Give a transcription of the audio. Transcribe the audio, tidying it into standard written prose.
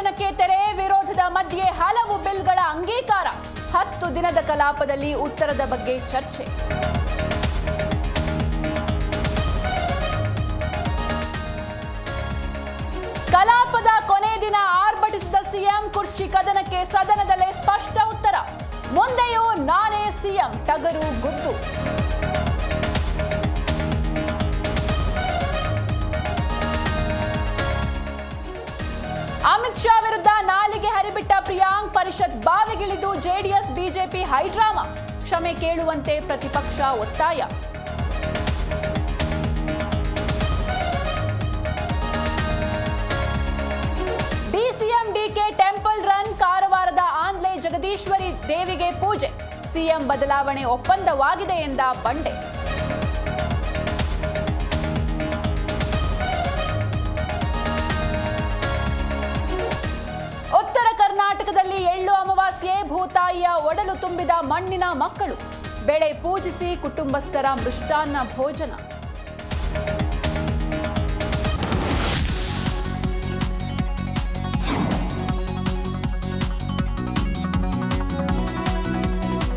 ಅಧಿವೇಶನಕ್ಕೆ ತೆರೆ, ವಿರೋಧದ ಮಧ್ಯೆ ಹಲವು ಬಿಲ್ಗಳ ಅಂಗೀಕಾರ. 10 ದಿನದ ಕಲಾಪದಲ್ಲಿ ಉತ್ತರದ ಬಗ್ಗೆ ಚರ್ಚೆ. ಕಲಾಪದ ಕೊನೆ ದಿನ ಆರ್ಭಟಿಸಿದ ಸಿಎಂ, ಕುರ್ಚಿ ಕದನಕ್ಕೆ ಸದನದಲ್ಲೇ ಸ್ಪಷ್ಟ ಉತ್ತರ. ಮುಂದೆಯೂ ನಾನೇ ಸಿಎಂ, ಟಗರು ಗುದ್ದು. ಅಮಿತ್ ಶಾ ವಿರುದ್ಧ ನಾಲಿಗೆ ಹರಿಬಿಟ್ಟ ಪ್ರಿಯಾಂಕ್, ಪರಿಷತ್ ಬಾವಿಗಿಳಿದು ಜೆಡಿಎಸ್ ಬಿಜೆಪಿ ಹೈಡ್ರಾಮಾ. ಕ್ಷಮೆ ಕೇಳುವಂತೆ ಪ್ರತಿಪಕ್ಷ ಒತ್ತಾಯ. ಡಿಸಿಎಂ ಡಿಕೆ ಟೆಂಪಲ್ ರನ್, ಕಾರವಾರದ ಆಂಧ್ಲೆ ಜಗದೀಶ್ವರಿ ದೇವಿಗೆ ಪೂಜೆ. ಸಿಎಂ ಬದಲಾವಣೆ ಒಪ್ಪಂದವಾಗಿದೆ ಎಂದ ಬಂಡೆ. ಉತ್ತರ ಕರ್ನಾಟಕದಲ್ಲಿ ಎಳ್ಳು ಅಮಾವಾಸ್ಯೆ, ಭೂತಾಯಿಯ ಒಡಲು ತುಂಬಿದ ಮಣ್ಣಿನ ಮಕ್ಕಳು. ಬೆಳೆ ಪೂಜಿಸಿ ಕುಟುಂಬಸ್ಥರ ಮೃಷ್ಟಾನ್ನ ಭೋಜನ.